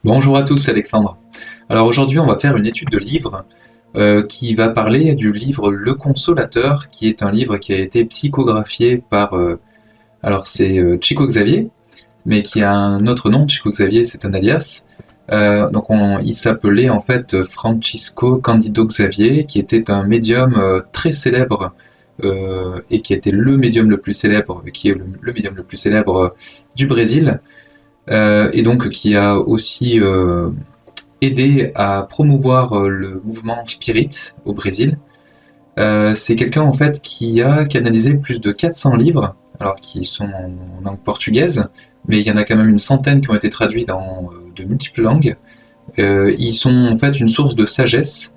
Bonjour à tous, c'est Alexandre. Alors aujourd'hui, on va faire une étude de livre qui va parler du livre Le Consolateur, qui est un livre qui a été psychographié par, alors c'est Chico Xavier, mais qui a un autre nom. Chico Xavier, c'est un alias. Il s'appelait en fait Francisco Candido Xavier, qui était un médium très célèbre et qui était le médium le plus célèbre, qui est le médium le plus célèbre du Brésil, et donc qui a aussi aidé à promouvoir le mouvement Spirit au Brésil. C'est quelqu'un en fait qui a canalisé plus de 400 livres, alors qui sont en langue portugaise, mais il y en a quand même une centaine qui ont été traduits dans de multiples langues. Ils sont en fait une source de sagesse,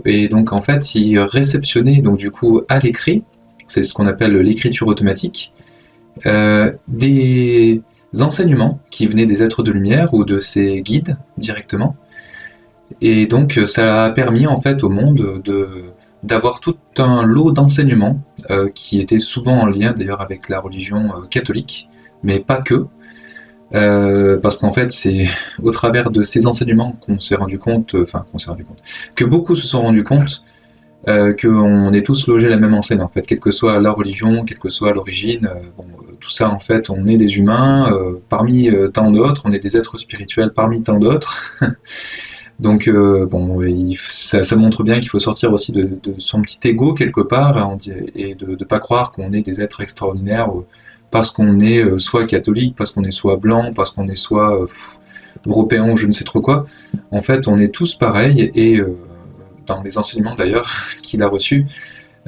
et donc en fait ils réceptionnaient donc du coup à l'écrit, c'est ce qu'on appelle l'écriture automatique, des enseignements qui venaient des êtres de lumière ou de ses guides directement. Et donc ça a permis en fait au monde d'avoir tout un lot d'enseignements qui étaient souvent en lien d'ailleurs avec la religion catholique, mais pas que, parce qu'en fait c'est au travers de ces enseignements qu'on s'est rendu compte, que beaucoup se sont rendus compte qu'on est tous logés à la même enseigne en fait, quelle que soit la religion, quelle que soit l'origine, tout ça en fait, on est des humains parmi tant d'autres, on est des êtres spirituels parmi tant d'autres. Donc ça montre bien qu'il faut sortir aussi de son petit ego quelque part et de ne pas croire qu'on est des êtres extraordinaires parce qu'on est soit catholique, parce qu'on est soit blanc, parce qu'on est soit européen ou je ne sais trop quoi. En fait, on est tous pareils et dans les enseignements d'ailleurs qu'il a reçus,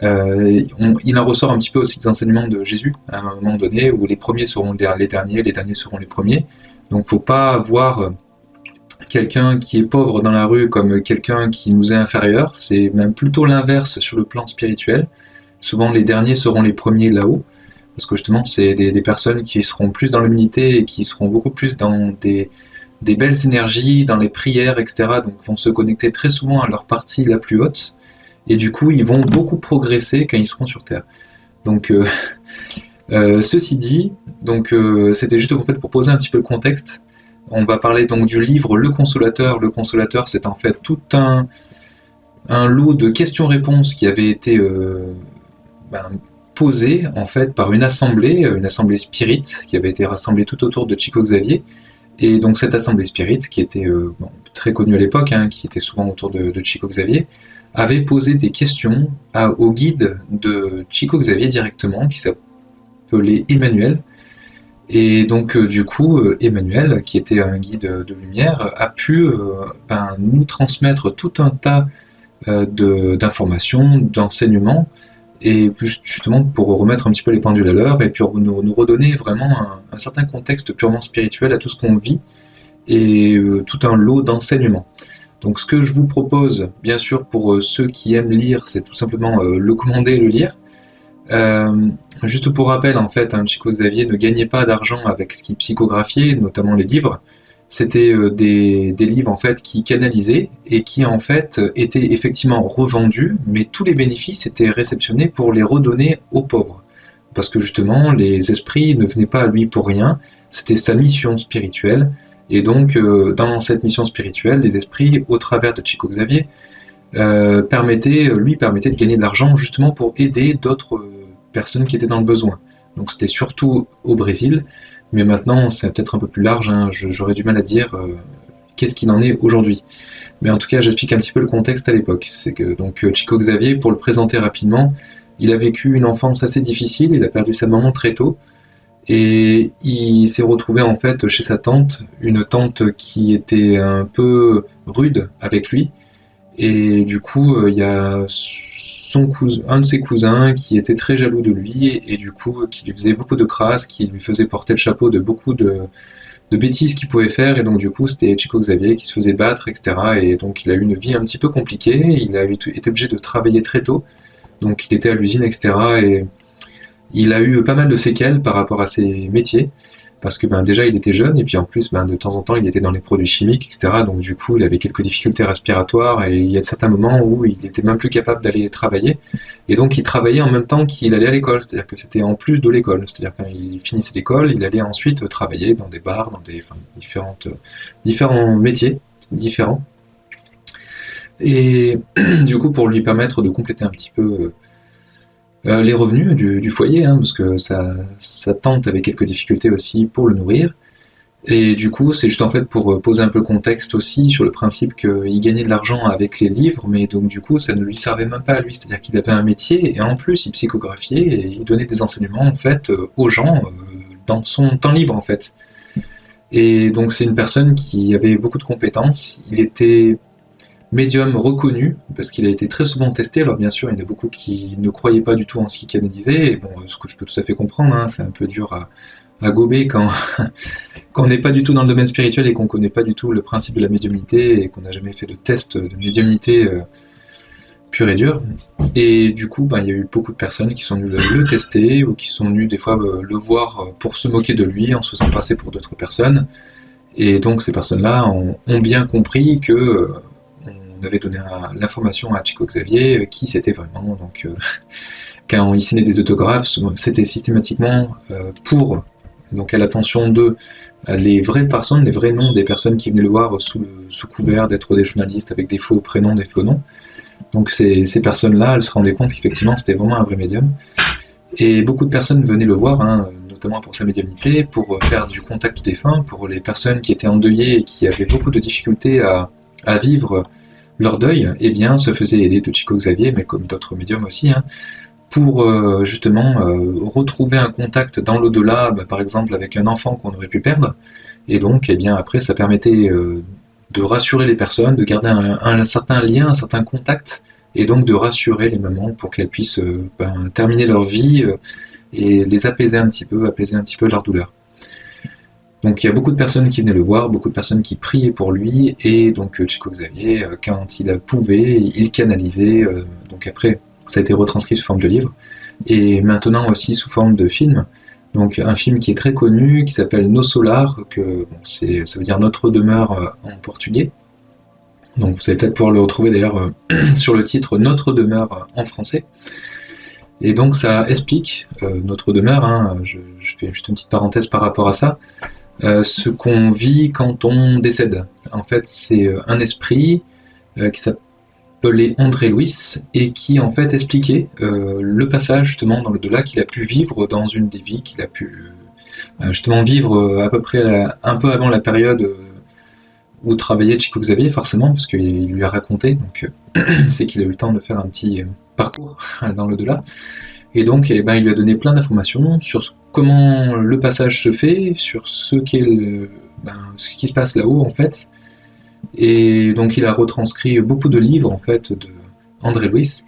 il en ressort un petit peu aussi des enseignements de Jésus à un moment donné où les premiers seront les derniers seront les premiers. Donc faut pas voir quelqu'un qui est pauvre dans la rue comme quelqu'un qui nous est inférieur, c'est même plutôt l'inverse sur le plan spirituel. Souvent les derniers seront les premiers là-haut, parce que justement c'est des personnes qui seront plus dans l'humilité et qui seront beaucoup plus dans des belles énergies, dans les prières, etc. Donc vont se connecter très souvent à leur partie la plus haute, et du coup ils vont beaucoup progresser quand ils seront sur Terre. Donc ceci dit, c'était juste en fait pour poser un petit peu le contexte. On va parler donc du livre Le Consolateur. Le Consolateur, c'est en fait tout un lot de questions-réponses qui avait été ben, posé en fait par une assemblée spirit, qui avait été rassemblée tout autour de Chico Xavier. Et donc cette assemblée spirit, qui était très connue à l'époque, hein, qui était souvent autour de Chico Xavier, avait posé des questions au guide de Chico Xavier directement, qui s'appelait Emmanuel. Et donc du coup, Emmanuel, qui était un guide de lumière, a pu nous transmettre tout un tas d'informations, d'enseignements, et justement pour remettre un petit peu les pendules à l'heure, et puis nous redonner vraiment un certain contexte purement spirituel à tout ce qu'on vit, et tout un lot d'enseignements. Donc ce que je vous propose, bien sûr pour ceux qui aiment lire, c'est tout simplement le commander et le lire. Euh, Juste pour rappel, en fait, Chico Xavier ne gagnait pas d'argent avec ce qu'il psychographiait, notamment les livres. C'était des livres en fait qui canalisaient et qui en fait étaient effectivement revendus, mais tous les bénéfices étaient réceptionnés pour les redonner aux pauvres. Parce que justement, les esprits ne venaient pas à lui pour rien, c'était sa mission spirituelle. Et donc, dans cette mission spirituelle, les esprits, au travers de Chico Xavier, lui permettait de gagner de l'argent justement pour aider d'autres personnes qui étaient dans le besoin. Donc c'était surtout au Brésil, mais maintenant c'est peut-être un peu plus large, hein, j'aurais du mal à dire qu'est-ce qu'il en est aujourd'hui. Mais en tout cas j'explique un petit peu le contexte à l'époque. C'est que donc Chico Xavier, pour le présenter rapidement, il a vécu une enfance assez difficile, il a perdu sa maman très tôt, et il s'est retrouvé en fait chez sa tante, une tante qui était un peu rude avec lui, et du coup, il y a un de ses cousins qui était très jaloux de lui et du coup qui lui faisait beaucoup de crasse, qui lui faisait porter le chapeau de beaucoup de bêtises qu'il pouvait faire et donc du coup c'était Chico Xavier qui se faisait battre, etc. Et donc il a eu une vie un petit peu compliquée, il a été obligé de travailler très tôt, donc il était à l'usine, etc. Et il a eu pas mal de séquelles par rapport à ses métiers, parce que déjà il était jeune, et puis en plus de temps en temps il était dans les produits chimiques, etc. Donc du coup il avait quelques difficultés respiratoires, et il y a certains moments où il était même plus capable d'aller travailler, et donc il travaillait en même temps qu'il allait à l'école, c'est-à-dire que c'était en plus de l'école, c'est-à-dire quand il finissait l'école, il allait ensuite travailler dans des bars, dans des différents métiers différents. Et du coup, pour lui permettre de compléter un petit peu les revenus du foyer, parce que sa tante avait quelques difficultés aussi pour le nourrir. Et du coup, c'est juste en fait pour poser un peu le contexte aussi sur le principe qu'il gagnait de l'argent avec les livres, mais donc du coup, ça ne lui servait même pas à lui, c'est-à-dire qu'il avait un métier, et en plus, il psychographiait, et il donnait des enseignements en fait aux gens dans son temps libre en fait. Et donc c'est une personne qui avait beaucoup de compétences, il était médium reconnu, parce qu'il a été très souvent testé. Alors bien sûr, il y en a beaucoup qui ne croyaient pas du tout en ce qu'il canalisait, et bon, ce que je peux tout à fait comprendre, c'est un peu dur à gober quand, quand on n'est pas du tout dans le domaine spirituel et qu'on ne connaît pas du tout le principe de la médiumnité, et qu'on n'a jamais fait de test de médiumnité pur et dur. Et du coup, il y a eu beaucoup de personnes qui sont venues le tester, ou qui sont venues des fois le voir pour se moquer de lui, en se faisant passer pour d'autres personnes. Et donc ces personnes-là ont bien compris que on avait donné l'information à Chico Xavier qui c'était vraiment. Donc quand il signait des autographes, c'était systématiquement pour, donc à l'attention de les vraies personnes, les vrais noms des personnes qui venaient le voir sous couvert d'être des journalistes avec des faux prénoms, des faux noms. Donc ces personnes-là, elles se rendaient compte qu'effectivement c'était vraiment un vrai médium. Et beaucoup de personnes venaient le voir, notamment pour sa médiumnité, pour faire du contact défunt, pour les personnes qui étaient endeuillées et qui avaient beaucoup de difficultés à vivre leur deuil, eh bien, se faisaient aider de Chico Xavier, mais comme d'autres médiums aussi, pour justement retrouver un contact dans l'au-delà, par exemple avec un enfant qu'on aurait pu perdre. Et donc, eh bien, après, ça permettait de rassurer les personnes, de garder un certain lien, un certain contact, et donc de rassurer les mamans pour qu'elles puissent terminer leur vie et les apaiser un petit peu leur douleur. Donc il y a beaucoup de personnes qui venaient le voir, beaucoup de personnes qui priaient pour lui, et donc Chico Xavier, quand il pouvait, il canalisait, donc après ça a été retranscrit sous forme de livre, et maintenant aussi sous forme de film. Donc un film qui est très connu, qui s'appelle No Solar, ça veut dire Notre demeure en portugais. Donc vous allez peut-être pouvoir le retrouver d'ailleurs sur le titre Notre demeure en français. Et donc ça explique notre demeure, je fais juste une petite parenthèse par rapport à ça, ce qu'on vit quand on décède. En fait, c'est un esprit qui s'appelait André Louis et qui en fait expliquait le passage justement dans l'au-delà qu'il a pu vivre dans une des vies, qu'il a pu justement vivre à peu près un peu avant la période où travaillait Chico Xavier, forcément, parce qu'il lui a raconté, donc c'est qu'il a eu le temps de faire un petit parcours dans l'au-delà. Et donc, il lui a donné plein d'informations sur comment le passage se fait, sur ce qui se passe là-haut, en fait. Et donc, il a retranscrit beaucoup de livres, en fait, de André Louis.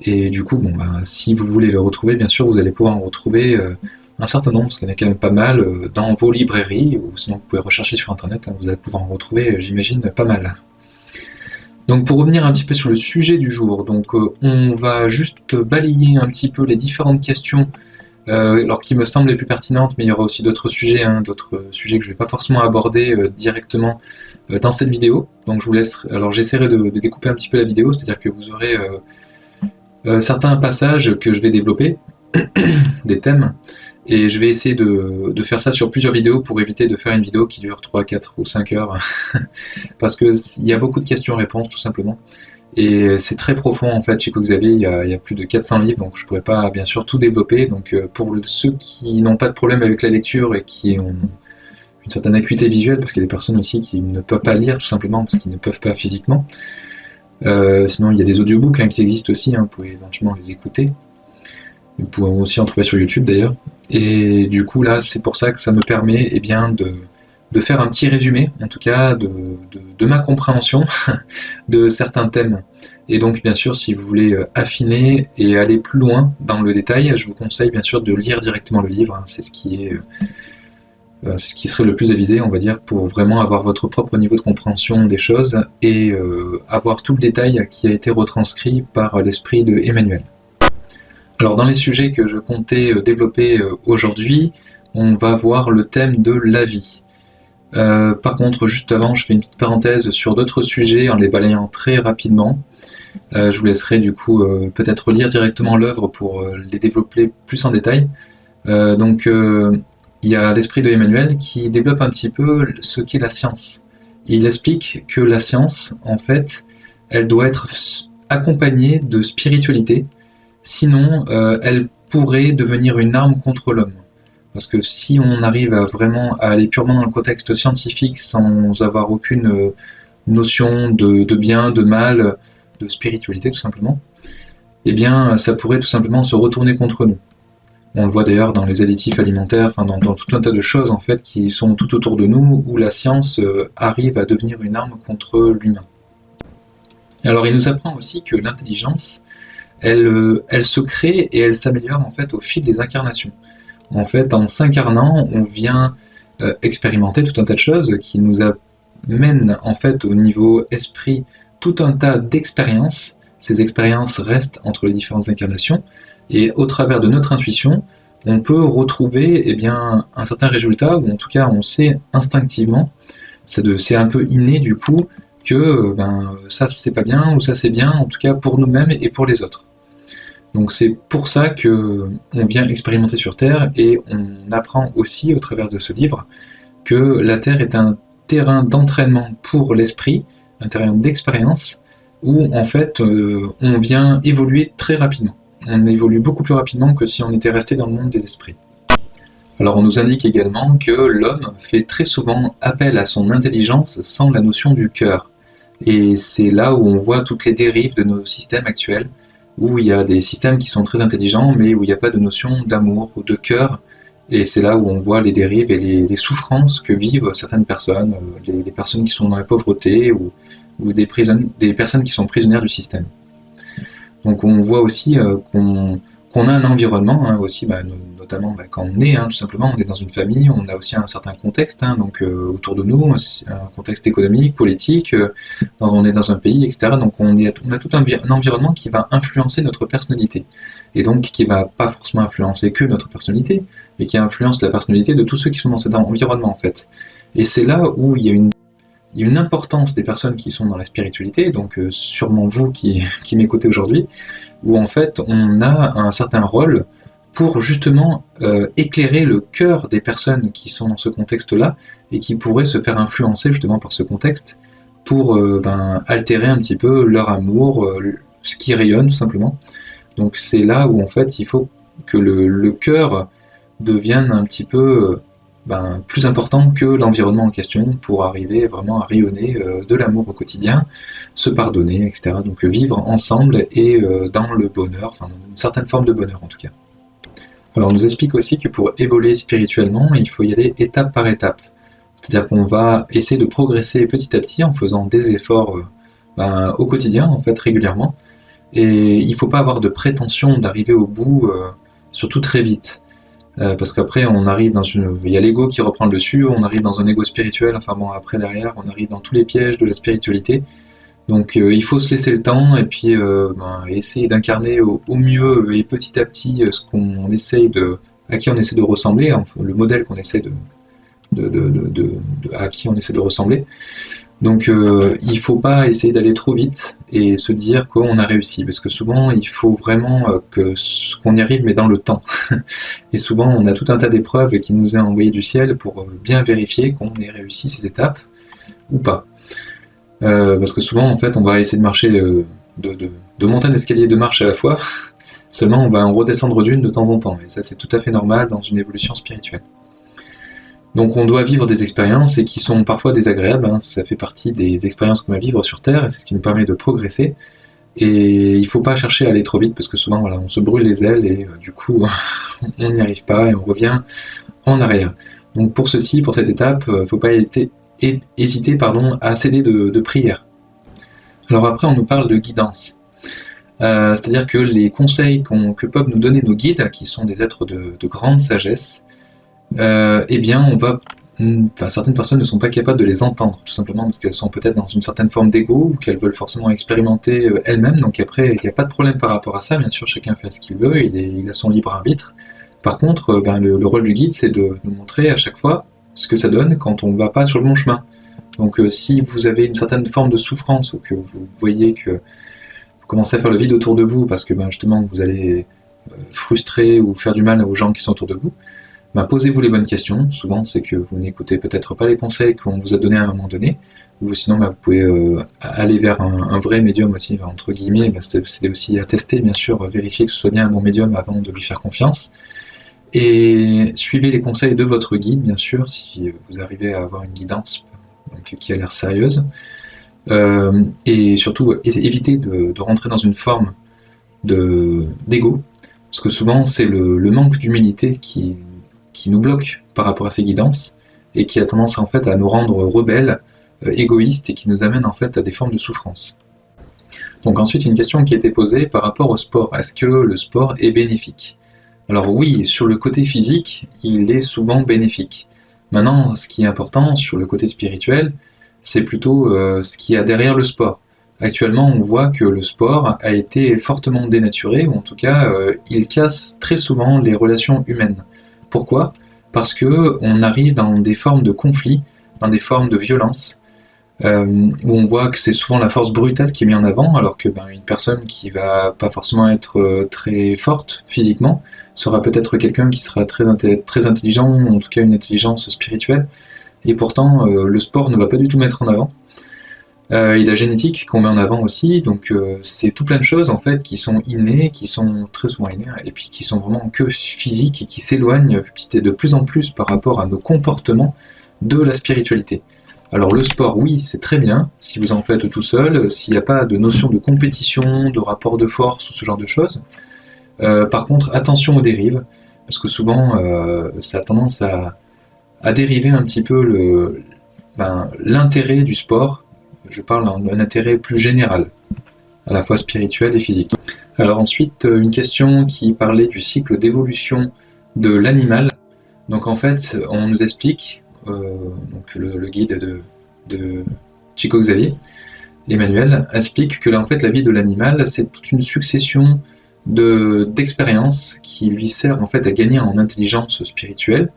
Et du coup, si vous voulez le retrouver, bien sûr, vous allez pouvoir en retrouver un certain nombre, parce qu'il y en a quand même pas mal, dans vos librairies, ou sinon vous pouvez rechercher sur Internet, vous allez pouvoir en retrouver, j'imagine, pas mal. Donc pour revenir un petit peu sur le sujet du jour, donc on va juste balayer un petit peu les différentes questions, alors qui me semblent les plus pertinentes, mais il y aura aussi d'autres sujets que je ne vais pas forcément aborder directement dans cette vidéo. Donc je vous laisse, alors j'essaierai de découper un petit peu la vidéo, c'est-à-dire que vous aurez certains passages que je vais développer, des thèmes, et je vais essayer de faire ça sur plusieurs vidéos pour éviter de faire une vidéo qui dure 3, 4 ou 5 heures, parce qu'il y a beaucoup de questions-réponses tout simplement, et c'est très profond en fait. Chico Xavier, il y a plus de 400 livres, donc je ne pourrais pas bien sûr tout développer, donc pour ceux qui n'ont pas de problème avec la lecture et qui ont une certaine acuité visuelle, parce qu'il y a des personnes aussi qui ne peuvent pas lire tout simplement parce qu'ils ne peuvent pas physiquement, sinon il y a des audiobooks qui existent aussi, vous pouvez éventuellement les écouter. Vous pouvez aussi en trouver sur YouTube d'ailleurs. Et du coup là, c'est pour ça que ça me permet de faire un petit résumé, en tout cas de ma compréhension de certains thèmes. Et donc bien sûr, si vous voulez affiner et aller plus loin dans le détail, je vous conseille bien sûr de lire directement le livre. C'est ce qui serait le plus avisé, on va dire, pour vraiment avoir votre propre niveau de compréhension des choses et avoir tout le détail qui a été retranscrit par l'esprit de Emmanuel. Alors dans les sujets que je comptais développer aujourd'hui, on va voir le thème de la vie. Par contre, juste avant, je fais une petite parenthèse sur d'autres sujets en les balayant très rapidement. Je vous laisserai du coup peut-être lire directement l'œuvre pour les développer plus en détail. Il y a l'esprit de Emmanuel qui développe un petit peu ce qu'est la science. Il explique que la science, en fait, elle doit être accompagnée de spiritualité, sinon elle pourrait devenir une arme contre l'homme. Parce que si on arrive à vraiment à aller purement dans le contexte scientifique sans avoir aucune notion de bien, de mal, de spiritualité tout simplement, eh bien ça pourrait tout simplement se retourner contre nous. On le voit d'ailleurs dans les additifs alimentaires, enfin dans tout un tas de choses en fait qui sont tout autour de nous où la science arrive à devenir une arme contre l'humain. Alors il nous apprend aussi que l'intelligence, elle se crée et elle s'améliore en fait au fil des incarnations. En fait, en s'incarnant, on vient expérimenter tout un tas de choses qui nous amènent en fait au niveau esprit tout un tas d'expériences. Ces expériences restent entre les différentes incarnations et au travers de notre intuition, on peut retrouver un certain résultat, ou en tout cas on sait instinctivement, c'est un peu inné du coup, que ça c'est pas bien ou ça c'est bien, en tout cas pour nous-mêmes et pour les autres. Donc c'est pour ça que on vient expérimenter sur Terre et on apprend aussi au travers de ce livre que la Terre est un terrain d'entraînement pour l'esprit, un terrain d'expérience où en fait on vient évoluer très rapidement. On évolue beaucoup plus rapidement que si on était resté dans le monde des esprits. Alors on nous indique également que l'homme fait très souvent appel à son intelligence sans la notion du cœur. Et c'est là où on voit toutes les dérives de nos systèmes actuels, où il y a des systèmes qui sont très intelligents, mais où il n'y a pas de notion d'amour ou de cœur. Et c'est là où on voit les dérives et les souffrances que vivent certaines personnes, les personnes qui sont dans la pauvreté ou des personnes qui sont prisonnières du système. Donc on voit aussi qu'on a un environnement, hein, aussi, notamment quand on est, tout simplement, on est dans une famille, on a aussi un certain contexte, autour de nous, un contexte économique, politique, on est dans un pays, etc. Donc on a tout un environnement qui va influencer notre personnalité. Et donc qui va pas forcément influencer que notre personnalité, mais qui influence la personnalité de tous ceux qui sont dans cet environnement en fait. Et c'est là où il y a une importance des personnes qui sont dans la spiritualité, donc sûrement vous qui m'écoutez aujourd'hui, où en fait on a un certain rôle pour justement éclairer le cœur des personnes qui sont dans ce contexte-là et qui pourraient se faire influencer justement par ce contexte pour altérer un petit peu leur amour, ce qui rayonne tout simplement. Donc c'est là où en fait il faut que le cœur devienne un petit peu plus important que l'environnement en question pour arriver vraiment à rayonner de l'amour au quotidien, se pardonner, etc. Donc vivre ensemble et dans le bonheur, enfin dans une certaine forme de bonheur en tout cas. Alors on nous explique aussi que pour évoluer spirituellement, il faut y aller étape par étape. C'est-à-dire qu'on va essayer de progresser petit à petit en faisant des efforts au quotidien, en fait, régulièrement. Et il ne faut pas avoir de prétention d'arriver au bout, surtout très vite. Parce qu'après, on arrive il y a l'ego qui reprend le dessus, on arrive dans un ego spirituel, après derrière, on arrive dans tous les pièges de la spiritualité. Donc il faut se laisser le temps et puis essayer d'incarner au mieux et petit à petit à qui on essaie de ressembler, enfin, le modèle qu'on essaie à qui on essaie de ressembler. Donc il faut pas essayer d'aller trop vite et se dire qu'on a réussi, parce que souvent il faut vraiment qu'on y arrive mais dans le temps. Et souvent on a tout un tas d'épreuves qui nous est envoyé du ciel pour bien vérifier qu'on ait réussi ces étapes ou pas. Parce que souvent en fait on va essayer de marcher de monter un escalier de marche à la fois, seulement on va en redescendre d'une de temps en temps, et ça c'est tout à fait normal dans une évolution spirituelle. Donc on doit vivre des expériences et qui sont parfois désagréables, ça fait partie des expériences qu'on va vivre sur Terre et c'est ce qui nous permet de progresser. Et il ne faut pas chercher à aller trop vite parce que souvent on se brûle les ailes et du coup on n'y arrive pas et on revient en arrière. Donc pour cette étape, il ne faut pas hésiter à céder de prière. Alors après on nous parle de guidance. C'est-à-dire que les conseils que peuvent nous donner nos guides, qui sont des êtres de grande sagesse, certaines personnes ne sont pas capables de les entendre, tout simplement parce qu'elles sont peut-être dans une certaine forme d'ego ou qu'elles veulent forcément expérimenter elles-mêmes. Donc après, il n'y a pas de problème par rapport à ça, bien sûr, chacun fait ce qu'il veut, il a son libre arbitre. Par contre, le rôle du guide, c'est de nous montrer à chaque fois ce que ça donne quand on ne va pas sur le bon chemin. Donc si vous avez une certaine forme de souffrance, ou que vous voyez que vous commencez à faire le vide autour de vous, parce que justement vous allez frustrer ou faire du mal aux gens qui sont autour de vous, posez-vous les bonnes questions. Souvent c'est que vous n'écoutez peut-être pas les conseils qu'on vous a donnés à un moment donné, ou sinon vous pouvez aller vers un vrai médium aussi, entre guillemets. C'est aussi à tester, bien sûr, vérifier que ce soit bien un bon médium avant de lui faire confiance. Et suivez les conseils de votre guide, bien sûr, si vous arrivez à avoir une guidance donc, qui a l'air sérieuse. Et surtout, évitez de rentrer dans une forme d'ego, parce que souvent c'est le manque d'humilité qui nous bloque par rapport à ces guidances, et qui a tendance en fait à nous rendre rebelles, égoïstes, et qui nous amène en fait à des formes de souffrance. Donc ensuite, une question qui a été posée par rapport au sport. Est-ce que le sport est bénéfique ? Alors oui, sur le côté physique, il est souvent bénéfique. Maintenant, ce qui est important sur le côté spirituel, c'est plutôt ce qu'il y a derrière le sport. Actuellement, on voit que le sport a été fortement dénaturé, ou en tout cas, il casse très souvent les relations humaines. Pourquoi ? Parce que on arrive dans des formes de conflit, dans des formes de violence, où on voit que c'est souvent la force brutale qui est mise en avant, alors que une personne qui va pas forcément être très forte physiquement sera peut-être quelqu'un qui sera très intelligent, ou en tout cas une intelligence spirituelle, et pourtant le sport ne va pas du tout mettre en avant. Et la génétique qu'on met en avant aussi, donc c'est tout plein de choses en fait qui sont innées, qui sont très souvent innées, et puis qui sont vraiment que physiques, et qui s'éloignent de plus en plus par rapport à nos comportements de la spiritualité. Alors le sport, oui, c'est très bien, si vous en faites tout seul, s'il n'y a pas de notion de compétition, de rapport de force, ou ce genre de choses. Par contre, attention aux dérives, parce que souvent, ça a tendance à dériver un petit peu l'intérêt du sport. Je parle d'un intérêt plus général, à la fois spirituel et physique. Alors ensuite, une question qui parlait du cycle d'évolution de l'animal. Donc en fait, on nous explique, donc le guide de Chico Xavier, Emmanuel, explique que là, en fait, la vie de l'animal, c'est toute une succession d'expériences qui lui sert en fait à gagner en intelligence spirituelle,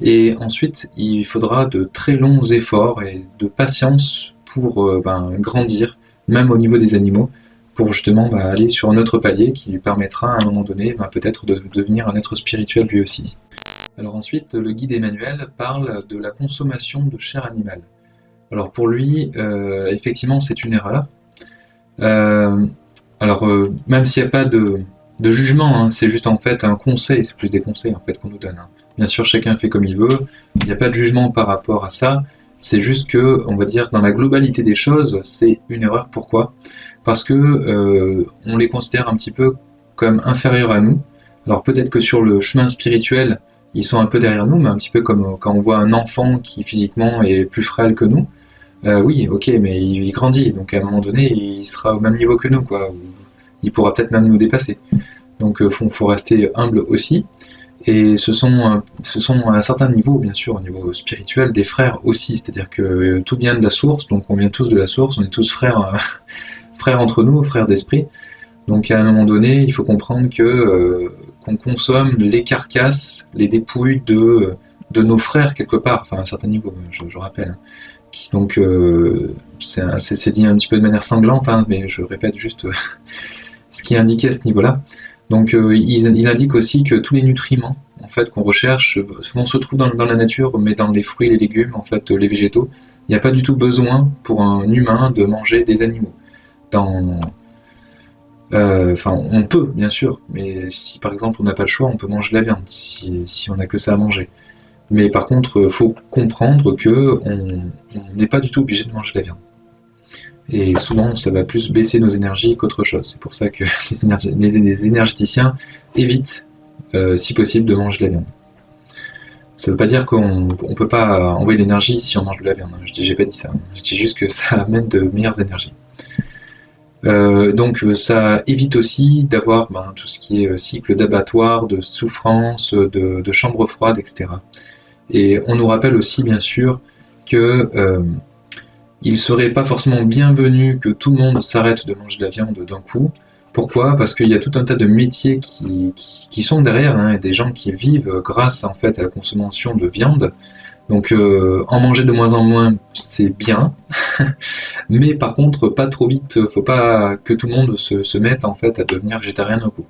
et ensuite il faudra de très longs efforts et de patience pour grandir, même au niveau des animaux, pour justement aller sur un autre palier qui lui permettra à un moment donné peut-être de devenir un être spirituel lui aussi. Alors ensuite, le guide Emmanuel parle de la consommation de chair animale. Alors pour lui, effectivement, c'est une erreur. Même s'il n'y a pas de jugement, c'est juste en fait un conseil, c'est plus des conseils en fait qu'on nous donne. Bien sûr, chacun fait comme il veut, il n'y a pas de jugement par rapport à ça, c'est juste que, on va dire, dans la globalité des choses, c'est une erreur. Pourquoi ? Parce que on les considère un petit peu comme inférieurs à nous. Alors peut-être que sur le chemin spirituel, ils sont un peu derrière nous, mais un petit peu comme quand on voit un enfant qui physiquement est plus frêle que nous. Oui, ok, mais il grandit, donc à un moment donné, il sera au même niveau que nous, quoi. Il pourra peut-être même nous dépasser. Donc faut rester humble aussi. Et ce sont à un certain niveau, bien sûr, au niveau spirituel, des frères aussi. C'est-à-dire que tout vient de la source, donc on vient tous de la source, on est tous frères, frères entre nous, frères d'esprit. Donc à un moment donné, il faut comprendre qu'on consomme les carcasses, les dépouilles de nos frères quelque part, enfin à un certain niveau, je rappelle. Donc c'est dit un petit peu de manière sanglante, mais je répète juste ce qui est indiqué à ce niveau-là. Donc il indique aussi que tous les nutriments en fait, qu'on recherche souvent se trouvent dans la nature, mais dans les fruits et les légumes, en fait, les végétaux. Il n'y a pas du tout besoin pour un humain de manger des animaux. On peut, bien sûr, mais si par exemple on n'a pas le choix, on peut manger de la viande, si on n'a que ça à manger. Mais par contre, il faut comprendre qu'on n'est pas du tout obligé de manger de la viande. Et souvent, ça va plus baisser nos énergies qu'autre chose. C'est pour ça que les énergéticiens évitent, si possible, de manger de la viande. Ça ne veut pas dire qu'on ne peut pas envoyer de l'énergie si on mange de la viande. J'ai pas dit ça. Je dis juste que ça amène de meilleures énergies. Donc ça évite aussi d'avoir tout ce qui est cycle d'abattoir, de souffrance, de chambre froide, etc. Et on nous rappelle aussi, bien sûr, que il serait pas forcément bienvenu que tout le monde s'arrête de manger de la viande d'un coup. Pourquoi? Parce qu'il y a tout un tas de métiers qui sont derrière, hein, et des gens qui vivent grâce en fait à la consommation de viande. Donc en manger de moins en moins, c'est bien, mais par contre pas trop vite. Faut pas que tout le monde se mette en fait à devenir végétarien d'un coup.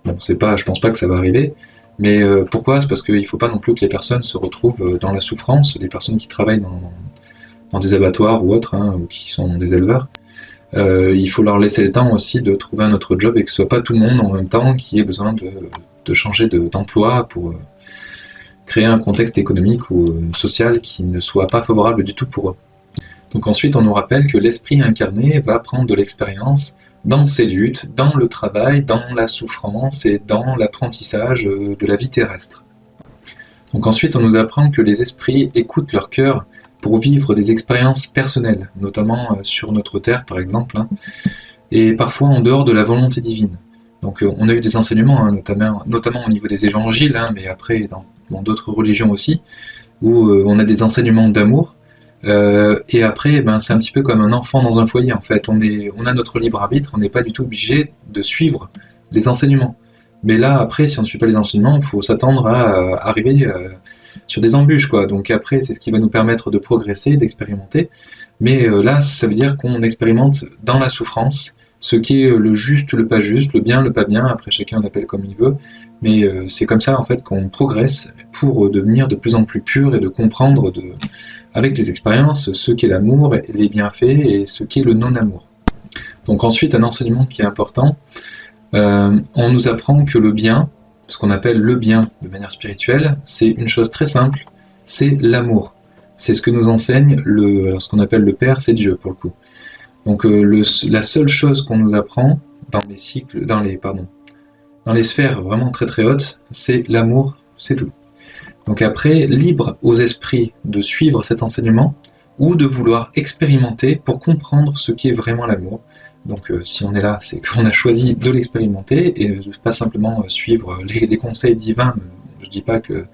Bon, c'est pas, je pense pas que ça va arriver. Mais pourquoi? C'est parce qu'il ne faut pas non plus que les personnes se retrouvent dans la souffrance, les personnes qui travaillent dans des abattoirs ou autres, hein, ou qui sont des éleveurs. Il faut leur laisser le temps aussi de trouver un autre job et que ce soit pas tout le monde en même temps qui ait besoin de changer d'emploi pour créer un contexte économique ou social qui ne soit pas favorable du tout pour eux. Donc ensuite, on nous rappelle que l'esprit incarné va prendre de l'expérience dans ses luttes, dans le travail, dans la souffrance et dans l'apprentissage de la vie terrestre. Donc ensuite, on nous apprend que les esprits écoutent leur cœur pour vivre des expériences personnelles, notamment sur notre terre par exemple, hein, et parfois en dehors de la volonté divine. Donc on a eu des enseignements, hein, notamment au niveau des évangiles, hein, mais après dans d'autres religions aussi, où on a des enseignements d'amour. Et après, ben, c'est un petit peu comme un enfant dans un foyer en fait. On a notre libre arbitre, on n'est pas du tout obligé de suivre les enseignements. Mais là, après, si on ne suit pas les enseignements, il faut s'attendre à arriver sur des embûches, quoi. Donc après, c'est ce qui va nous permettre de progresser, d'expérimenter. Mais là, ça veut dire qu'on expérimente dans la souffrance ce qui est le juste, le pas juste, le bien, le pas bien. Après, chacun l'appelle comme il veut. Mais c'est comme ça, en fait, qu'on progresse pour devenir de plus en plus pur et de comprendre avec les expériences ce qu'est l'amour, les bienfaits et ce qu'est le non-amour. Donc ensuite, un enseignement qui est important, on nous apprend que le bien, ce qu'on appelle le bien de manière spirituelle, c'est une chose très simple, c'est l'amour. C'est ce que nous enseigne ce qu'on appelle le Père, c'est Dieu pour le coup. Donc la seule chose qu'on nous apprend dans les cycles, dans les sphères vraiment très très hautes, c'est l'amour, c'est tout. Donc après, libre aux esprits de suivre cet enseignement ou de vouloir expérimenter pour comprendre ce qu'est vraiment l'amour. Donc si on est là, c'est qu'on a choisi de l'expérimenter et de pas simplement suivre les conseils divins. Je dis pas que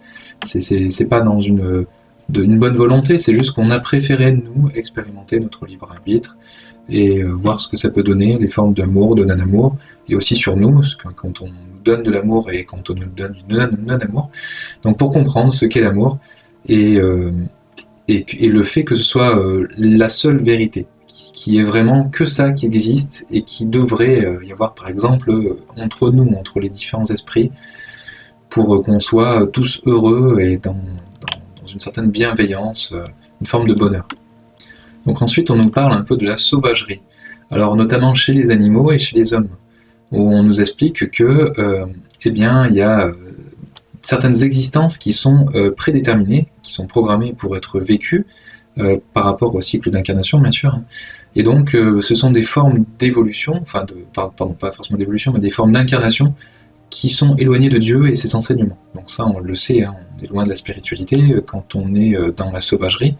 c'est pas dans une bonne volonté, c'est juste qu'on a préféré nous expérimenter notre libre arbitre et voir ce que ça peut donner, les formes d'amour, de non-amour, et aussi sur nous, parce que quand on nous donne de l'amour et quand on nous donne du non-amour. Donc pour comprendre ce qu'est l'amour et le fait que ce soit la seule vérité, qui est vraiment que ça qui existe et qui devrait y avoir par exemple entre nous, entre les différents esprits, pour qu'on soit tous heureux et dans une certaine bienveillance, une forme de bonheur. Donc ensuite on nous parle un peu de la sauvagerie, alors notamment chez les animaux et chez les hommes, où on nous explique que eh bien, il y a certaines existences qui sont prédéterminées, qui sont programmées pour être vécues par rapport au cycle d'incarnation, bien sûr. Et donc, ce sont des formes d'évolution, pardon, pas forcément d'évolution, mais des formes d'incarnation qui sont éloignées de Dieu et ses enseignements. Donc ça, on le sait, hein, on est loin de la spiritualité quand on est dans la sauvagerie.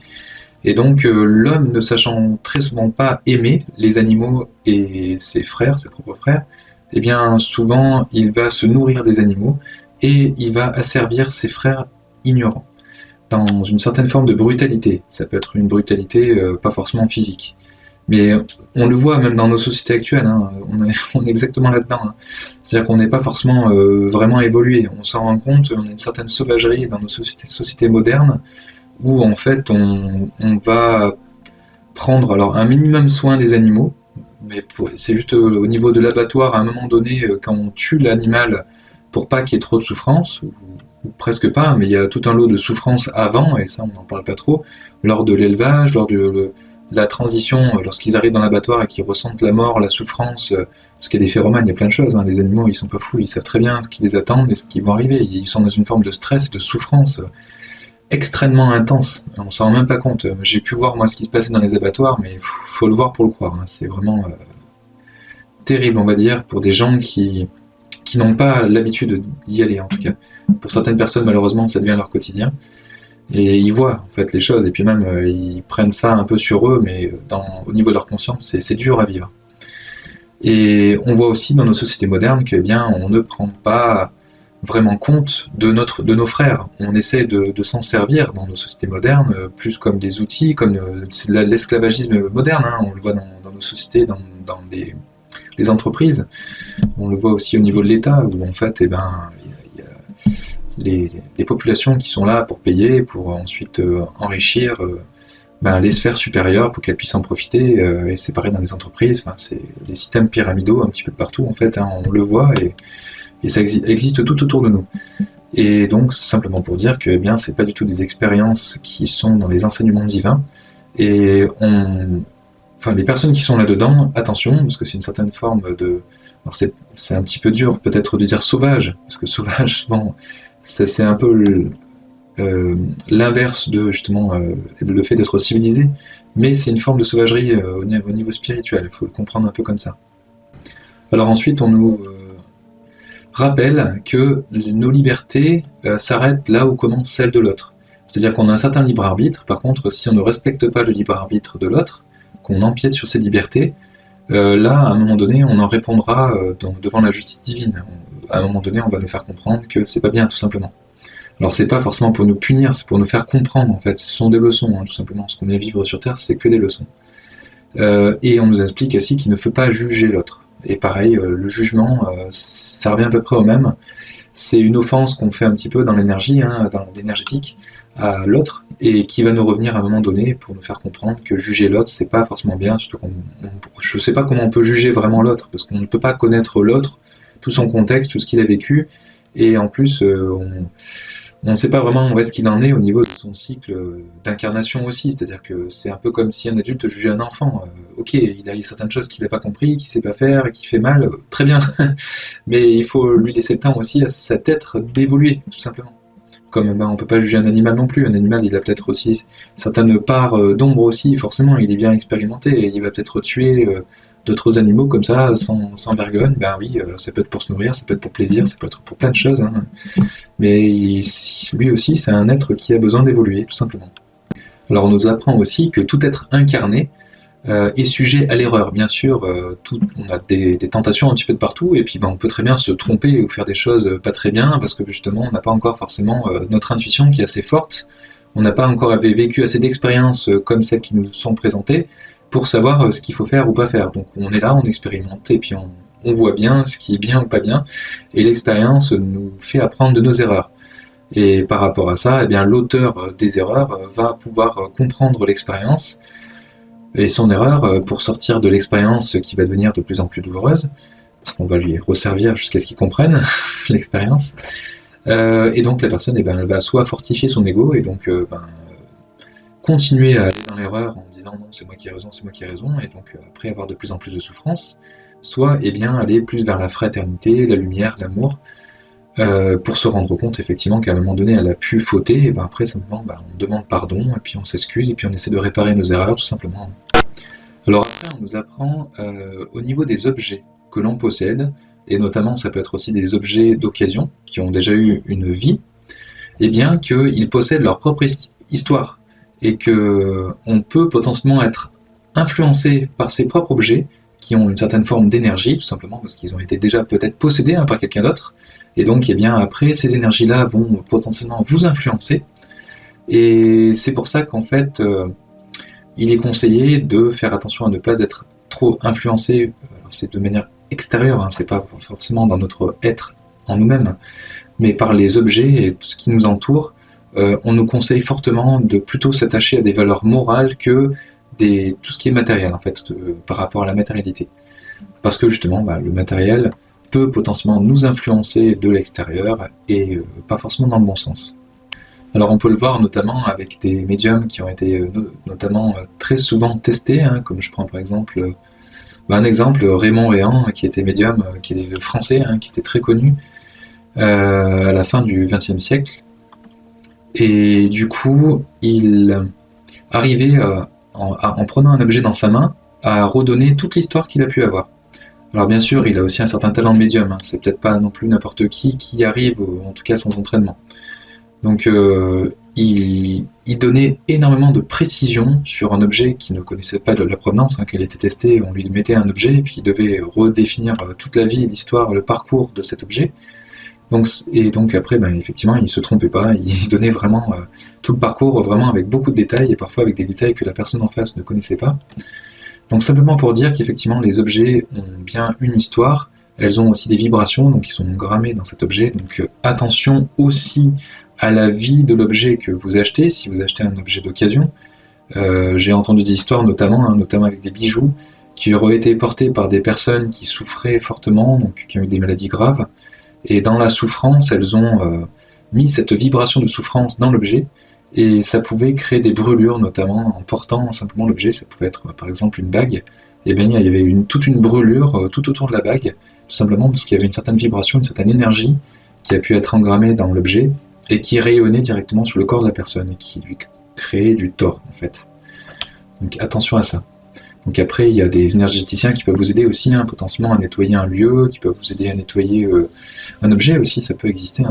Et donc, l'homme ne sachant très souvent pas aimer les animaux et ses frères, ses propres frères, eh bien, souvent, il va se nourrir des animaux et il va asservir ses frères ignorants, dans une certaine forme de brutalité. Ça peut être une brutalité pas forcément physique. Mais on le voit même dans nos sociétés actuelles, hein, on est exactement là-dedans. Hein. C'est-à-dire qu'on n'est pas forcément vraiment évolué. On s'en rend compte, on a une certaine sauvagerie dans nos sociétés modernes, où en fait on va prendre alors un minimum soin des animaux, mais c'est juste au niveau de l'abattoir, à un moment donné, quand on tue l'animal pour pas qu'il y ait trop de souffrance, ou presque pas, mais il y a tout un lot de souffrance avant, et ça on n'en parle pas trop, lors de l'élevage, lors de la transition, lorsqu'ils arrivent dans l'abattoir et qu'ils ressentent la mort, la souffrance, parce qu'il y a des phéromones, il y a plein de choses, hein. Les animaux ils sont pas fous, ils savent très bien ce qui les attend et ce qui va arriver, ils sont dans une forme de stress et de souffrance extrêmement intense, on s'en rend même pas compte. J'ai pu voir moi ce qui se passait dans les abattoirs, mais faut le voir pour le croire, hein. C'est vraiment terrible, on va dire, pour des gens qui n'ont pas l'habitude d'y aller, en tout cas. Pour certaines personnes, malheureusement, ça devient leur quotidien. Et ils voient, en fait, les choses, et puis même, ils prennent ça un peu sur eux, mais au niveau de leur conscience, c'est dur à vivre. Et on voit aussi dans nos sociétés modernes que, eh bien, on ne prend pas vraiment compte de nos frères. On essaie de s'en servir dans nos sociétés modernes, plus comme des outils, comme c'est l'esclavagisme moderne, hein, on le voit dans nos sociétés, dans les entreprises. On le voit aussi au niveau de l'État, où en fait, il y a les populations qui sont là pour payer, pour ensuite enrichir les sphères supérieures pour qu'elles puissent en profiter, et c'est pareil dans les entreprises, enfin, c'est les systèmes pyramidaux un petit peu partout en fait, hein, on le voit, et ça existe tout autour de nous. Et donc, simplement pour dire que c'est pas du tout des expériences qui sont dans les enseignements divins, et les personnes qui sont là-dedans, attention, parce que c'est une certaine forme de... Alors c'est un petit peu dur peut-être de dire sauvage, parce que sauvage, bon, c'est un peu l'inverse de justement le fait d'être civilisé, mais c'est une forme de sauvagerie au niveau spirituel, il faut le comprendre un peu comme ça. Alors ensuite, on nous rappelle que nos libertés s'arrêtent là où commence celle de l'autre. C'est-à-dire qu'on a un certain libre arbitre, par contre, si on ne respecte pas le libre arbitre de l'autre, qu'on empiète sur ses libertés, là, à un moment donné, on en répondra devant la justice divine. À un moment donné, on va nous faire comprendre que c'est pas bien, tout simplement. Alors c'est pas forcément pour nous punir, c'est pour nous faire comprendre, en fait. Ce sont des leçons, hein, tout simplement. Ce qu'on vient vivre sur Terre, c'est que des leçons. Et on nous explique aussi qu'il ne faut pas juger l'autre. Et pareil, le jugement, ça revient à peu près au même. C'est une offense qu'on fait un petit peu dans l'énergie, hein, dans l'énergétique, à l'autre, et qui va nous revenir à un moment donné pour nous faire comprendre que juger l'autre, c'est pas forcément bien, surtout je sais pas comment on peut juger vraiment l'autre, parce qu'on ne peut pas connaître l'autre, tout son contexte, tout ce qu'il a vécu, et en plus, on ne sait pas vraiment où est-ce qu'il en est au niveau de son cycle d'incarnation aussi, c'est-à-dire que c'est un peu comme si un adulte jugeait un enfant. Ok, il a certaines choses qu'il n'a pas compris, qu'il ne sait pas faire, et qui fait mal, très bien, mais il faut lui laisser le temps aussi à sa tête d'évoluer, tout simplement. Comme on ne peut pas juger un animal non plus, un animal il a peut-être aussi certaines parts d'ombre aussi, forcément, il est bien expérimenté, et il va peut-être tuer d'autres animaux comme ça, sans vergogne, oui, ça peut être pour se nourrir, ça peut être pour plaisir, ça peut être pour plein de choses, hein. Mais lui aussi, c'est un être qui a besoin d'évoluer, tout simplement. Alors on nous apprend aussi que tout être incarné est sujet à l'erreur. Bien sûr, on a des tentations un petit peu de partout, et puis on peut très bien se tromper ou faire des choses pas très bien, parce que justement, on n'a pas encore forcément notre intuition qui est assez forte, on n'a pas encore vécu assez d'expériences comme celles qui nous sont présentées, pour savoir ce qu'il faut faire ou pas faire. Donc on est là, on expérimente, et puis on voit bien ce qui est bien ou pas bien, et l'expérience nous fait apprendre de nos erreurs. Et par rapport à ça, l'auteur des erreurs va pouvoir comprendre l'expérience et son erreur pour sortir de l'expérience qui va devenir de plus en plus douloureuse, parce qu'on va lui resservir jusqu'à ce qu'il comprenne l'expérience. Et donc la personne, elle va soit fortifier son ego, et donc continuer à aller dans l'erreur en disant non, c'est moi qui ai raison, c'est moi qui ai raison, et donc après avoir de plus en plus de souffrance, soit aller plus vers la fraternité, la lumière, l'amour, pour se rendre compte effectivement qu'à un moment donné elle a pu fauter, et après simplement on demande pardon, et puis on s'excuse, et puis on essaie de réparer nos erreurs tout simplement. Alors après on nous apprend au niveau des objets que l'on possède, et notamment ça peut être aussi des objets d'occasion qui ont déjà eu une vie, et bien qu'ils possèdent leur propre histoire, et qu'on peut potentiellement être influencé par ces propres objets qui ont une certaine forme d'énergie, tout simplement parce qu'ils ont été déjà peut-être possédés par quelqu'un d'autre, et donc après ces énergies-là vont potentiellement vous influencer, et c'est pour ça qu'en fait il est conseillé de faire attention à ne pas être trop influencé, c'est de manière extérieure, hein, c'est pas forcément dans notre être en nous-mêmes, mais par les objets et tout ce qui nous entoure. On nous conseille fortement de plutôt s'attacher à des valeurs morales que tout ce qui est matériel, en fait, par rapport à la matérialité. Parce que justement, le matériel peut potentiellement nous influencer de l'extérieur, et pas forcément dans le bon sens. Alors on peut le voir notamment avec des médiums qui ont été notamment très souvent testés, hein, comme je prends par exemple un exemple, Raymond Réan, qui était médium, qui est français, hein, qui était très connu à la fin du XXe siècle. Et du coup, il arrivait, en prenant un objet dans sa main, à redonner toute l'histoire qu'il a pu avoir. Alors bien sûr, il a aussi un certain talent de médium, hein. C'est peut-être pas non plus n'importe qui y arrive, en tout cas sans entraînement. Donc il donnait énormément de précision sur un objet qui ne connaissait pas de la provenance, hein, qu'il était testé, on lui mettait un objet, et puis il devait redéfinir toute la vie, l'histoire, le parcours de cet objet. Donc après, effectivement, il ne se trompait pas, il donnait vraiment tout le parcours, vraiment avec beaucoup de détails, et parfois avec des détails que la personne en face ne connaissait pas. Donc simplement pour dire qu'effectivement les objets ont bien une histoire, elles ont aussi des vibrations, donc ils sont grammés dans cet objet, donc attention aussi à la vie de l'objet que vous achetez, si vous achetez un objet d'occasion. J'ai entendu des histoires notamment avec des bijoux, qui auraient été portés par des personnes qui souffraient fortement, donc qui ont eu des maladies graves, et dans la souffrance, elles ont mis cette vibration de souffrance dans l'objet, et ça pouvait créer des brûlures, notamment en portant simplement l'objet. Ça pouvait être par exemple une bague, et bien il y avait toute une brûlure tout autour de la bague, tout simplement parce qu'il y avait une certaine vibration, une certaine énergie qui a pu être engrammée dans l'objet, et qui rayonnait directement sur le corps de la personne, et qui lui créait du tort en fait. Donc attention à ça. Donc après, il y a des énergéticiens qui peuvent vous aider aussi, potentiellement à nettoyer un lieu, qui peuvent vous aider à nettoyer un objet aussi, ça peut exister.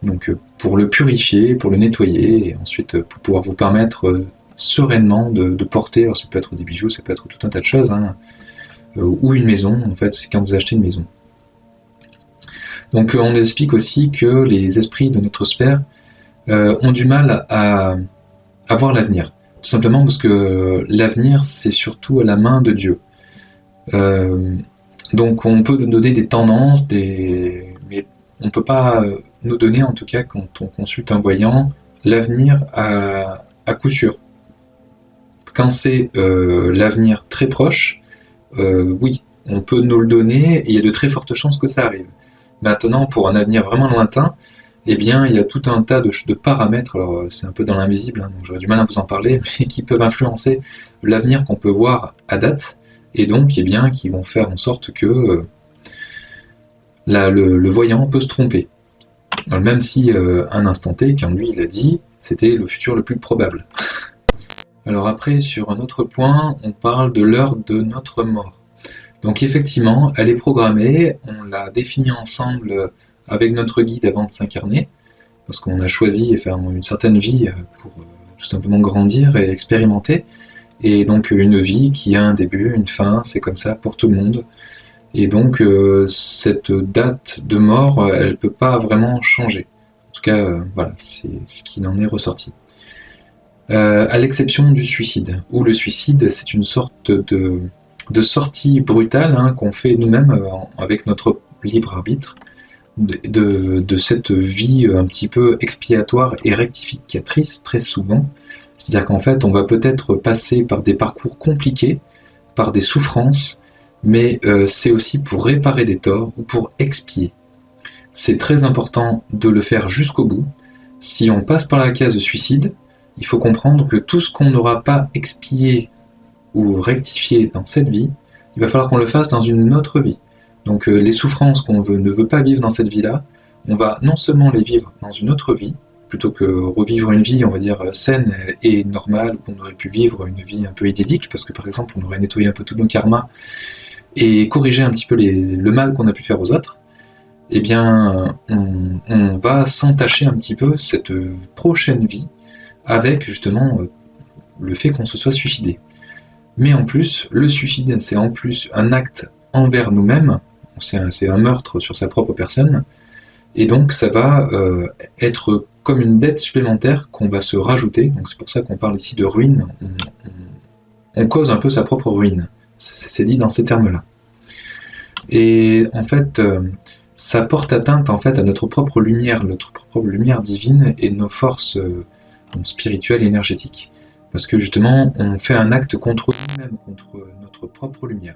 Donc pour le purifier, pour le nettoyer, et ensuite pour pouvoir vous permettre sereinement de porter, alors ça peut être des bijoux, ça peut être tout un tas de choses, ou une maison, en fait, c'est quand vous achetez une maison. Donc on explique aussi que les esprits de notre sphère ont du mal à voir l'avenir. Tout simplement parce que l'avenir, c'est surtout à la main de Dieu. Donc on peut nous donner des tendances, mais on ne peut pas nous donner, en tout cas quand on consulte un voyant, l'avenir à coup sûr. Quand c'est l'avenir très proche, oui, on peut nous le donner, et il y a de très fortes chances que ça arrive. Maintenant, pour un avenir vraiment lointain, eh bien, il y a tout un tas de paramètres, alors c'est un peu dans l'invisible, donc j'aurais du mal à vous en parler, mais qui peuvent influencer l'avenir qu'on peut voir à date, et donc, eh bien, qui vont faire en sorte que le voyant peut se tromper. Alors, même si, un instant T, quand lui il a dit, c'était le futur le plus probable. Alors après, sur un autre point, on parle de l'heure de notre mort. Donc effectivement, elle est programmée, on l'a définie ensemble avec notre guide avant de s'incarner, parce qu'on a choisi de faire une certaine vie pour tout simplement grandir et expérimenter, et donc une vie qui a un début, une fin, c'est comme ça pour tout le monde. Et donc cette date de mort, elle ne peut pas vraiment changer. En tout cas, voilà, c'est ce qu'il en est ressorti. À l'exception du suicide, où le suicide, c'est une sorte de sortie brutale qu'on fait nous-mêmes avec notre libre arbitre, de cette vie un petit peu expiatoire et rectificatrice très souvent. C'est-à-dire qu'en fait, on va peut-être passer par des parcours compliqués, par des souffrances, mais c'est aussi pour réparer des torts ou pour expier. C'est très important de le faire jusqu'au bout. Si on passe par la case de suicide, il faut comprendre que tout ce qu'on n'aura pas expié ou rectifié dans cette vie, il va falloir qu'on le fasse dans une autre vie. Donc les souffrances qu'on ne veut pas vivre dans cette vie-là, on va non seulement les vivre dans une autre vie, plutôt que revivre une vie, on va dire, saine et normale, où on aurait pu vivre une vie un peu idyllique, parce que par exemple on aurait nettoyé un peu tous nos karmas et corrigé un petit peu le mal qu'on a pu faire aux autres, eh bien on va s'entacher un petit peu cette prochaine vie avec justement le fait qu'on se soit suicidé. Mais en plus, le suicide, c'est en plus un acte envers nous-mêmes, c'est un meurtre sur sa propre personne, et donc ça va être comme une dette supplémentaire qu'on va se rajouter, donc c'est pour ça qu'on parle ici de ruine, on cause un peu sa propre ruine, c'est dit dans ces termes-là. Et en fait, ça porte atteinte en fait à notre propre lumière divine et nos forces spirituelles et énergétiques. Parce que justement, on fait un acte contre nous-mêmes, contre notre propre lumière.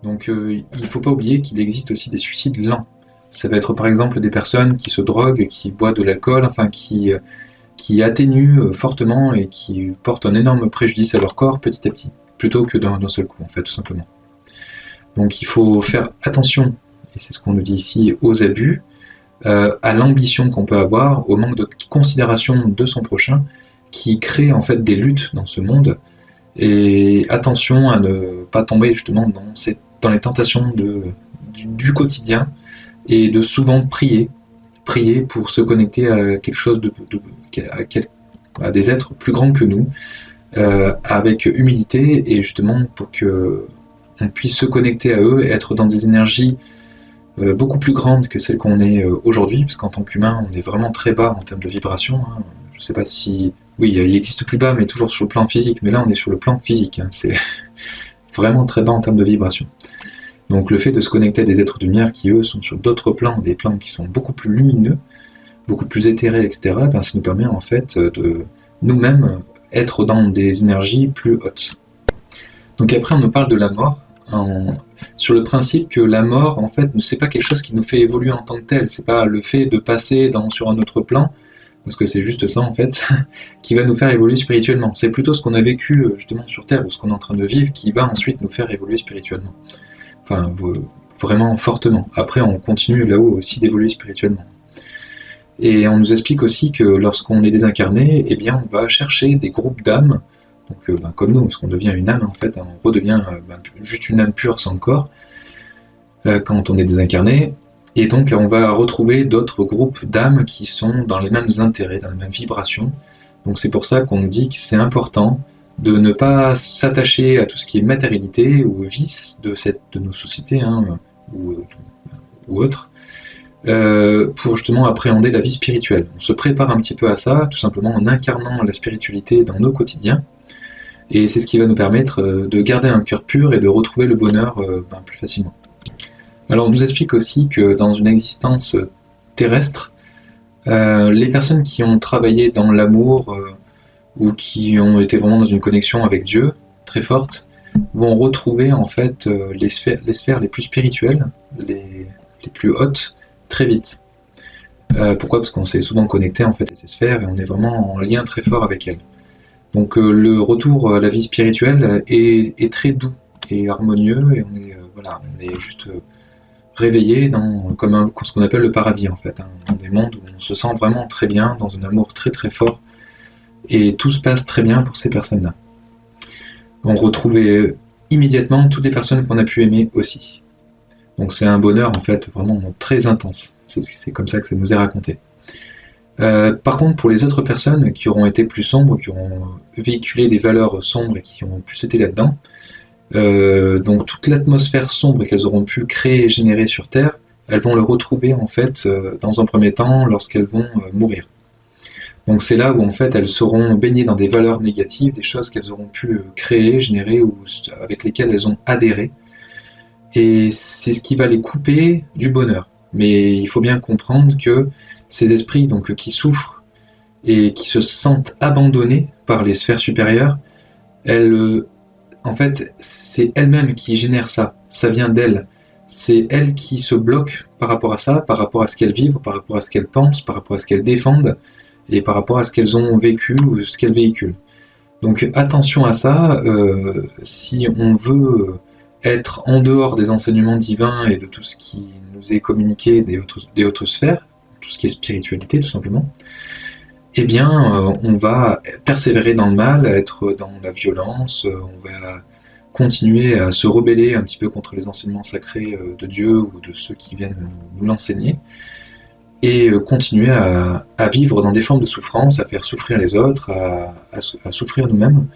Donc il ne faut pas oublier qu'il existe aussi des suicides lents. Ça va être par exemple des personnes qui se droguent, qui boivent de l'alcool, enfin qui atténuent fortement et qui portent un énorme préjudice à leur corps petit à petit, plutôt que d'un seul coup, en fait, tout simplement. Donc il faut faire attention, et c'est ce qu'on nous dit ici, aux abus, à l'ambition qu'on peut avoir, au manque de considération de son prochain, qui crée en fait des luttes dans ce monde, et attention à ne pas tomber justement dans les tentations du quotidien, et de souvent prier pour se connecter à quelque chose à des êtres plus grands que nous, avec humilité, et justement pour que on puisse se connecter à eux et être dans des énergies beaucoup plus grandes que celles qu'on est aujourd'hui, parce qu'en tant qu'humain, on est vraiment très bas en termes de vibration. Je ne sais pas si Oui, il existe plus bas, mais toujours sur le plan physique. Mais là, on est sur le plan physique, hein. C'est vraiment très bas en termes de vibration. Donc le fait de se connecter à des êtres de lumière qui, eux, sont sur d'autres plans, des plans qui sont beaucoup plus lumineux, beaucoup plus éthérés, etc., ben, ça nous permet en fait de nous-mêmes être dans des énergies plus hautes. Donc après, on nous parle de la mort, sur le principe que la mort, en fait, c'est pas quelque chose qui nous fait évoluer en tant que tel, c'est pas le fait de passer sur un autre plan, parce que c'est juste ça, en fait, qui va nous faire évoluer spirituellement. C'est plutôt ce qu'on a vécu, justement, sur Terre, ou ce qu'on est en train de vivre, qui va ensuite nous faire évoluer spirituellement. Enfin, vraiment fortement. Après, on continue là-haut aussi d'évoluer spirituellement. Et on nous explique aussi que lorsqu'on est désincarné, eh bien, on va chercher des groupes d'âmes, donc comme nous, parce qu'on devient une âme en fait, hein, on redevient juste une âme pure sans corps quand on est désincarné, et donc on va retrouver d'autres groupes d'âmes qui sont dans les mêmes intérêts, dans les mêmes vibrations. Donc c'est pour ça qu'on dit que c'est important de ne pas s'attacher à tout ce qui est matérialité ou vice de nos sociétés, hein, ou autres, pour justement appréhender la vie spirituelle. On se prépare un petit peu à ça, tout simplement en incarnant la spiritualité dans nos quotidiens, et c'est ce qui va nous permettre de garder un cœur pur et de retrouver le bonheur plus facilement. Alors on nous explique aussi que dans une existence terrestre, les personnes qui ont travaillé dans l'amour ou qui ont été vraiment dans une connexion avec Dieu très forte vont retrouver en fait les sphères les plus spirituelles, les plus hautes, très vite. Pourquoi? Parce qu'on s'est souvent connecté en fait à ces sphères et on est vraiment en lien très fort avec elles. Donc le retour à la vie spirituelle est très doux et harmonieux, et on est juste réveillé dans ce qu'on appelle le paradis en fait, hein, dans des mondes où on se sent vraiment très bien, dans un amour très très fort, et tout se passe très bien pour ces personnes-là. On retrouve immédiatement toutes les personnes qu'on a pu aimer aussi. Donc c'est un bonheur en fait vraiment très intense. C'est comme ça que ça nous est raconté. Par contre, pour les autres personnes qui auront été plus sombres, qui auront véhiculé des valeurs sombres et qui ont plus été là-dedans, donc toute l'atmosphère sombre qu'elles auront pu créer et générer sur Terre, elles vont le retrouver en fait dans un premier temps lorsqu'elles vont mourir. Donc c'est là où en fait elles seront baignées dans des valeurs négatives, des choses qu'elles auront pu créer, générer ou avec lesquelles elles ont adhéré. Et c'est ce qui va les couper du bonheur. Mais il faut bien comprendre que ces esprits donc, qui souffrent et qui se sentent abandonnés par les sphères supérieures, en fait, c'est elles-mêmes qui génèrent ça. Ça vient d'elles. C'est elles qui se bloquent par rapport à ça, par rapport à ce qu'elles vivent, par rapport à ce qu'elles pensent, par rapport à ce qu'elles défendent, et par rapport à ce qu'elles ont vécu ou ce qu'elles véhiculent. Donc attention à ça, si on veut être en dehors des enseignements divins et de tout ce qui nous est communiqué des autres sphères, tout ce qui est spiritualité tout simplement, eh bien on va persévérer dans le mal, être dans la violence, on va continuer à se rebeller un petit peu contre les enseignements sacrés de Dieu ou de ceux qui viennent nous l'enseigner, et continuer à vivre dans des formes de souffrance, à faire souffrir les autres, à souffrir nous-mêmes,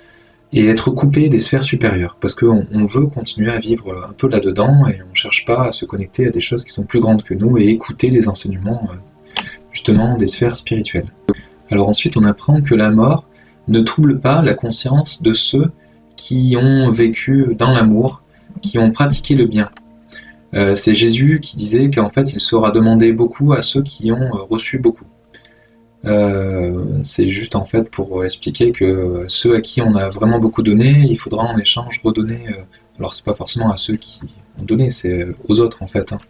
et être coupé des sphères supérieures, parce qu'on veut continuer à vivre un peu là-dedans, et on ne cherche pas à se connecter à des choses qui sont plus grandes que nous, et écouter les enseignements justement des sphères spirituelles. Alors ensuite on apprend que la mort ne trouble pas la conscience de ceux qui ont vécu dans l'amour, qui ont pratiqué le bien. C'est Jésus qui disait qu'en fait il sera demandé beaucoup à ceux qui ont reçu beaucoup. C'est juste en fait pour expliquer que ceux à qui on a vraiment beaucoup donné, il faudra en échange redonner. Alors c'est pas forcément à ceux qui ont donné, c'est aux autres en fait, hein.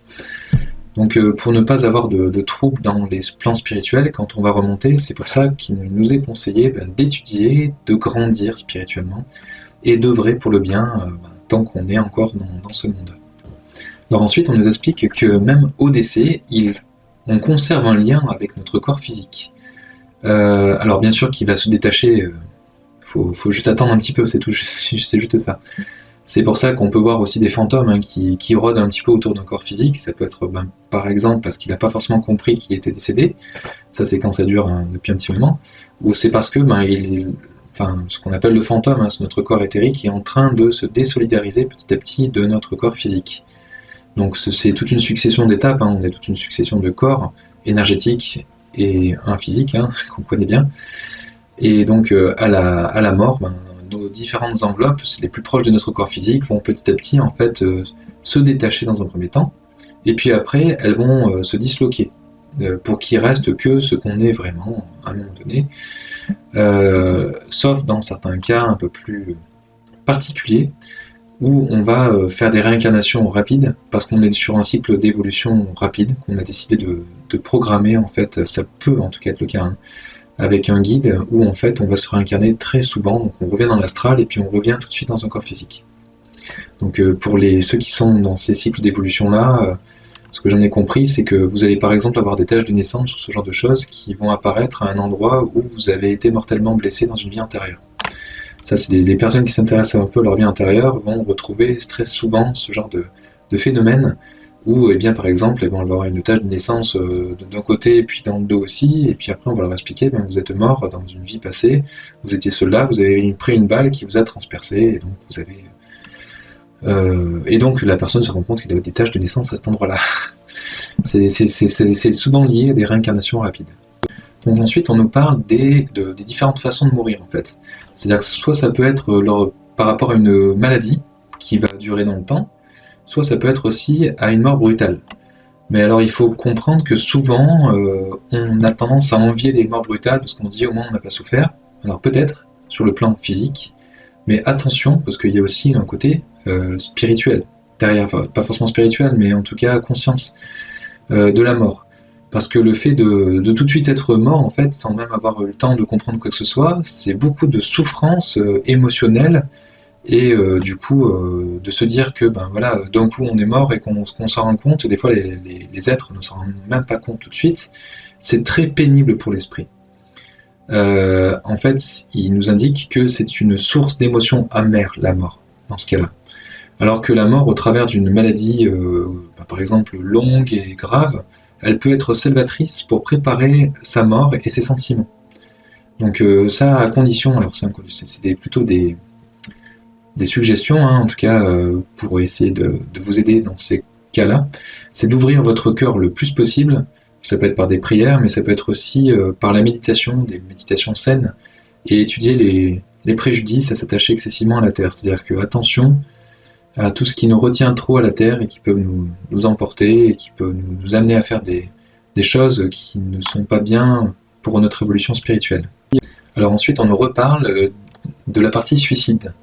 Donc pour ne pas avoir de troubles dans les plans spirituels, quand on va remonter, c'est pour ça qu'il nous est conseillé d'étudier, de grandir spirituellement et d'œuvrer pour le bien tant qu'on est encore dans ce monde. Alors ensuite on nous explique que même au décès, on conserve un lien avec notre corps physique. Alors bien sûr qu'il va se détacher, faut juste attendre un petit peu, c'est tout, c'est juste ça. C'est pour ça qu'on peut voir aussi des fantômes hein, qui rôdent un petit peu autour d'un corps physique. Ça peut être par exemple parce qu'il n'a pas forcément compris qu'il était décédé, ça c'est quand ça dure depuis un petit moment, ou c'est parce que ce qu'on appelle le fantôme, hein, c'est notre corps éthérique qui est en train de se désolidariser petit à petit de notre corps physique. Donc c'est toute une succession d'étapes, hein, on est toute une succession de corps énergétiques et un physique, hein, qu'on connaît bien. Et donc à la mort, ben, nos différentes enveloppes, les plus proches de notre corps physique, vont petit à petit en fait se détacher dans un premier temps, et puis après elles vont se disloquer pour qu'il reste que ce qu'on est vraiment à un moment donné, sauf dans certains cas un peu plus particuliers où on va faire des réincarnations rapides parce qu'on est sur un cycle d'évolution rapide qu'on a décidé de programmer. En fait, ça peut en tout cas être le cas, hein, avec un guide où en fait on va se réincarner très souvent, donc on revient dans l'astral et puis on revient tout de suite dans un corps physique. Donc pour ceux qui sont dans ces cycles d'évolution là, ce que j'en ai compris, c'est que vous allez par exemple avoir des taches de naissance ou ce genre de choses qui vont apparaître à un endroit où vous avez été mortellement blessé dans une vie antérieure. Ça, c'est les personnes qui s'intéressent un peu à leur vie intérieure vont retrouver très souvent ce genre de phénomène où, eh bien, par exemple, elles vont avoir une tache de naissance d'un côté et puis dans le dos aussi, et puis après on va leur expliquer, ben, vous êtes mort dans une vie passée, vous étiez soldat, vous avez pris une balle qui vous a transpercé, et donc vous avez... et donc la personne se rend compte qu'il avait des taches de naissance à cet endroit-là. C'est souvent lié à des réincarnations rapides. Donc ensuite, on nous parle des différentes façons de mourir, en fait. C'est-à-dire que soit ça peut être par rapport à une maladie qui va durer dans le temps, soit ça peut être aussi à une mort brutale. Mais alors il faut comprendre que souvent, on a tendance à envier les morts brutales parce qu'on dit au moins on n'a pas souffert. Alors peut-être, sur le plan physique, mais attention, parce qu'il y a aussi un côté spirituel derrière, enfin, pas forcément spirituel, mais en tout cas conscience de la mort. Parce que le fait de tout de suite être mort, en fait, sans même avoir eu le temps de comprendre quoi que ce soit, c'est beaucoup de souffrance émotionnelle, et du coup, de se dire que ben voilà, d'un coup on est mort et qu'on s'en rend compte, des fois les êtres ne s'en rendent même pas compte tout de suite, c'est très pénible pour l'esprit. En fait, il nous indique que c'est une source d'émotions amères, la mort, dans ce cas-là. Alors que la mort, au travers d'une maladie, par exemple longue et grave, elle peut être salvatrice pour préparer sa mort et ses sentiments. Donc ça, à condition, alors c'est plutôt des suggestions, hein, en tout cas, pour essayer de vous aider dans ces cas-là, c'est d'ouvrir votre cœur le plus possible. Ça peut être par des prières, mais ça peut être aussi par la méditation, des méditations saines, et étudier les préjudices à s'attacher excessivement à la terre. C'est-à-dire que attention à tout ce qui nous retient trop à la terre et qui peut nous emporter et qui peut nous amener à faire des choses qui ne sont pas bien pour notre évolution spirituelle. Alors ensuite, on nous reparle de la partie suicide.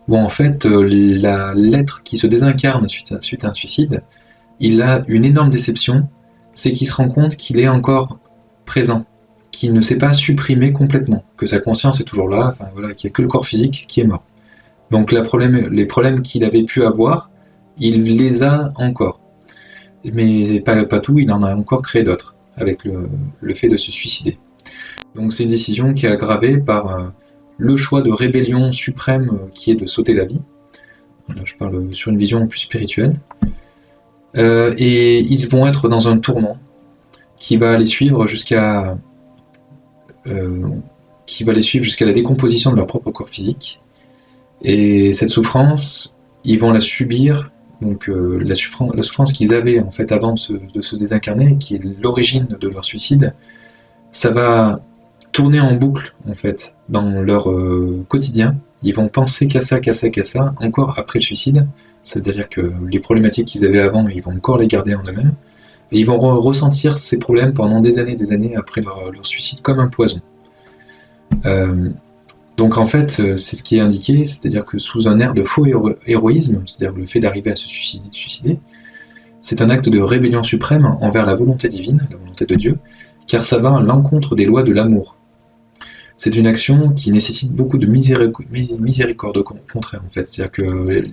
Bon, en fait, l'être qui se désincarne suite à un suicide, il a une énorme déception, c'est qu'il se rend compte qu'il est encore présent, qu'il ne s'est pas supprimé complètement, que sa conscience est toujours là, enfin voilà, qu'il n'y a que le corps physique qui est mort. Donc les problèmes qu'il avait pu avoir, il les a encore. Mais pas tout, il en a encore créé d'autres, avec le fait de se suicider. Donc c'est une décision qui est aggravée par le choix de rébellion suprême qui est de sauter la vie. Là, je parle sur une vision plus spirituelle. Et ils vont être dans un tourment qui va les suivre jusqu'à la décomposition de leur propre corps physique. Et cette souffrance, ils vont la subir, donc la souffrance qu'ils avaient en fait avant de se désincarner, qui est l'origine de leur suicide, ça va tourner en boucle en fait dans leur quotidien. Ils vont penser qu'à ça, encore après le suicide. C'est-à-dire que les problématiques qu'ils avaient avant, ils vont encore les garder en eux-mêmes. Et ils vont ressentir ces problèmes pendant des années après leur suicide comme un poison. Donc en fait, c'est ce qui est indiqué, c'est-à-dire que sous un air de faux héroïsme, c'est-à-dire le fait d'arriver à se suicider, c'est un acte de rébellion suprême envers la volonté divine, la volonté de Dieu, car ça va à l'encontre des lois de l'amour. C'est une action qui nécessite beaucoup de miséricorde au contraire, en fait. C'est-à-dire que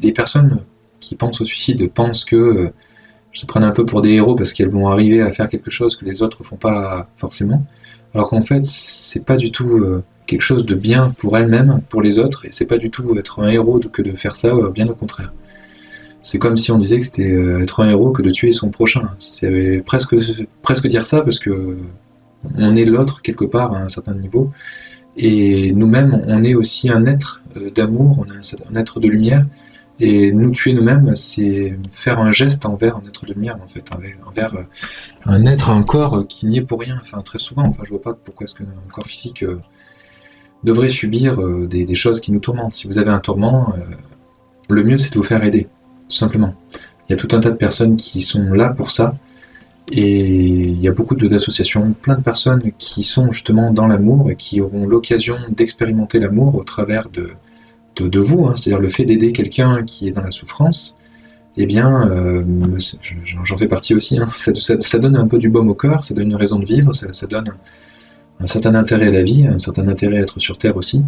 les personnes qui pensent au suicide pensent que se prennent un peu pour des héros parce qu'elles vont arriver à faire quelque chose que les autres font pas forcément, alors qu'en fait, c'est pas du tout quelque chose de bien pour elles-mêmes, pour les autres, et c'est pas du tout être un héros que de faire ça, bien au contraire. C'est comme si on disait que c'était être un héros que de tuer son prochain. C'est presque dire ça parce que on est l'autre quelque part à un certain niveau, et nous-mêmes, on est aussi un être d'amour, on est un être de lumière, et nous tuer nous-mêmes, c'est faire un geste envers un être de lumière, en fait, envers un corps qui n'y est pour rien, enfin très souvent, enfin je vois pas pourquoi est-ce qu'un corps physique devrait subir des choses qui nous tourmentent. Si vous avez un tourment, le mieux c'est de vous faire aider, tout simplement. Il y a tout un tas de personnes qui sont là pour ça, et il y a beaucoup d'associations, plein de personnes qui sont justement dans l'amour et qui auront l'occasion d'expérimenter l'amour au travers de vous, hein. C'est-à-dire le fait d'aider quelqu'un qui est dans la souffrance, eh bien, j'en fais partie aussi, hein. Ça donne un peu du baume au cœur, ça donne une raison de vivre, ça donne un certain intérêt à la vie, un certain intérêt à être sur Terre aussi.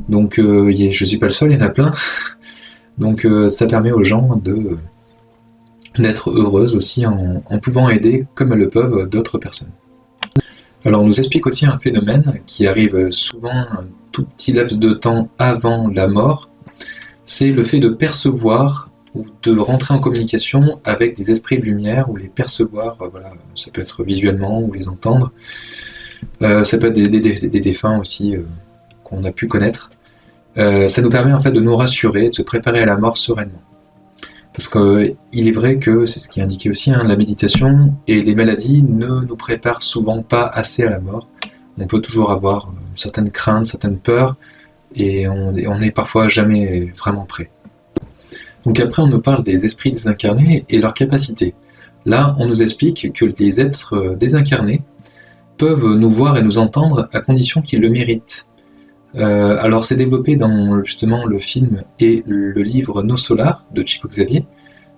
Donc je suis pas le seul, il y en a plein. Donc ça permet aux gens d'être heureuses aussi en pouvant aider, comme elles le peuvent, d'autres personnes. Alors on nous explique aussi un phénomène qui arrive souvent un tout petit laps de temps avant la mort, c'est le fait de percevoir ou de rentrer en communication avec des esprits de lumière, ou les percevoir, voilà, ça peut être visuellement ou les entendre, ça peut être des défunts aussi qu'on a pu connaître. Ça nous permet en fait de nous rassurer, de se préparer à la mort sereinement. Parce qu'il est vrai que, c'est ce qui est indiqué aussi, hein, la méditation et les maladies ne nous préparent souvent pas assez à la mort. On peut toujours avoir certaines craintes, certaines peurs, et on n'est parfois jamais vraiment prêt. Donc après on nous parle des esprits désincarnés et leurs capacités. Là on nous explique que les êtres désincarnés peuvent nous voir et nous entendre à condition qu'ils le méritent. Alors c'est développé dans justement le film et le livre Nos Solars de Chico Xavier,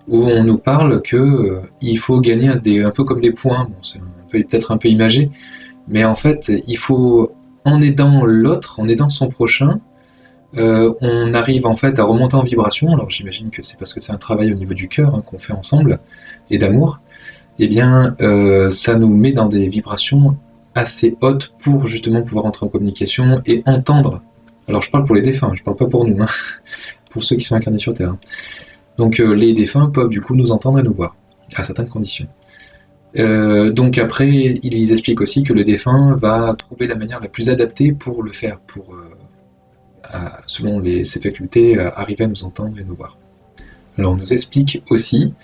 où on nous parle que il faut gagner un peu comme des points. Bon, c'est peut-être un peu imagé, mais en fait il faut, en aidant l'autre, en aidant son prochain, on arrive en fait à remonter en vibration. Alors j'imagine que c'est parce que c'est un travail au niveau du cœur, hein, qu'on fait ensemble, et d'amour. Eh bien ça nous met dans des vibrations assez haute pour justement pouvoir entrer en communication et entendre. Alors je parle pour les défunts, je parle pas pour nous, hein, pour ceux qui sont incarnés sur Terre. Donc les défunts peuvent du coup nous entendre et nous voir, à certaines conditions. Donc après, ils expliquent aussi que le défunt va trouver la manière la plus adaptée pour le faire, pour, selon ses facultés, arriver à nous entendre et nous voir. Alors on nous explique aussi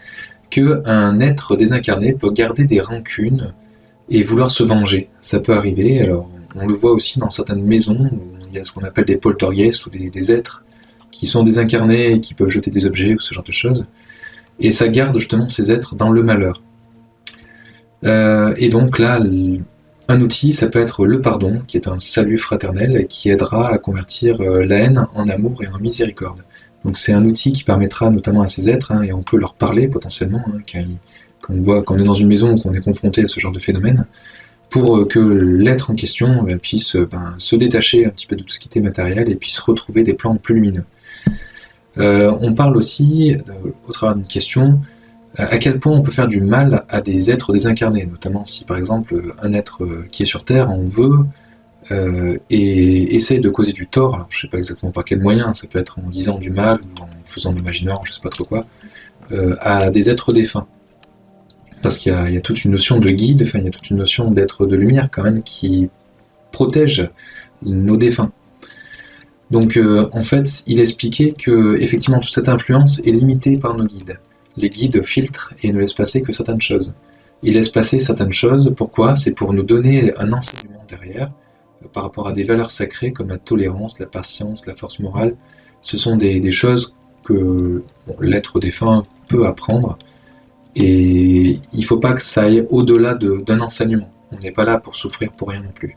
qu'un être désincarné peut garder des rancunes et vouloir se venger. Ça peut arriver. Alors on le voit aussi dans certaines maisons où il y a ce qu'on appelle des poltergeists, ou des êtres qui sont désincarnés et qui peuvent jeter des objets ou ce genre de choses. Et ça garde justement ces êtres dans le malheur. Et donc là, un outil, ça peut être le pardon, qui est un salut fraternel et qui aidera à convertir la haine en amour et en miséricorde. Donc c'est un outil qui permettra notamment à ces êtres, hein, et on peut leur parler potentiellement, hein, quand on est dans une maison ou qu'on est confronté à ce genre de phénomène, pour que l'être en question puisse se détacher un petit peu de tout ce qui était matériel et puisse retrouver des plans plus lumineux. On parle aussi, au travers d'une question, à quel point on peut faire du mal à des êtres désincarnés, notamment si par exemple un être qui est sur Terre en veut et essaie de causer du tort. Alors je ne sais pas exactement par quel moyen, ça peut être en disant du mal ou en faisant de magie noire, je ne sais pas trop quoi, à des êtres défunts. Parce qu'il y a toute une notion de guide, enfin il y a toute une notion d'être de lumière quand même qui protège nos défunts. Donc en fait, il expliquait que effectivement toute cette influence est limitée par nos guides. Les guides filtrent et ne laissent passer que certaines choses. Ils laissent passer certaines choses, pourquoi? C'est pour nous donner un enseignement derrière, par rapport à des valeurs sacrées comme la tolérance, la patience, la force morale. Ce sont des choses que l'être défunt peut apprendre, et il ne faut pas que ça aille au-delà d'un enseignement. On n'est pas là pour souffrir pour rien non plus.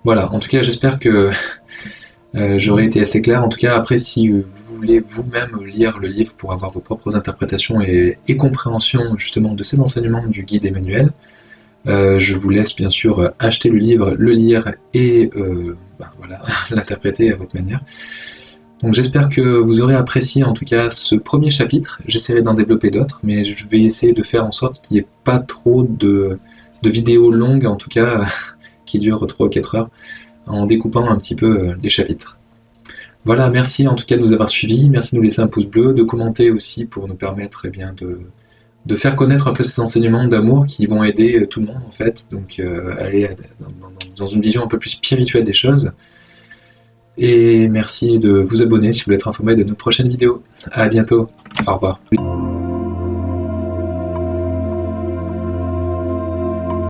Voilà, en tout cas j'espère que j'aurais été assez clair. En tout cas après, si vous voulez vous-même lire le livre pour avoir vos propres interprétations et compréhension justement de ces enseignements du guide Emmanuel, je vous laisse bien sûr acheter le livre, le lire et voilà, l'interpréter à votre manière. Donc j'espère que vous aurez apprécié en tout cas ce premier chapitre. J'essaierai d'en développer d'autres, mais je vais essayer de faire en sorte qu'il n'y ait pas trop de vidéos longues, en tout cas qui durent 3 ou 4 heures, en découpant un petit peu les chapitres. Voilà, merci en tout cas de nous avoir suivis, merci de nous laisser un pouce bleu, de commenter aussi pour nous permettre de faire connaître un peu ces enseignements d'amour qui vont aider tout le monde en fait, donc aller dans une vision un peu plus spirituelle des choses. Et merci de vous abonner si vous voulez être informé de nos prochaines vidéos. À bientôt, au revoir.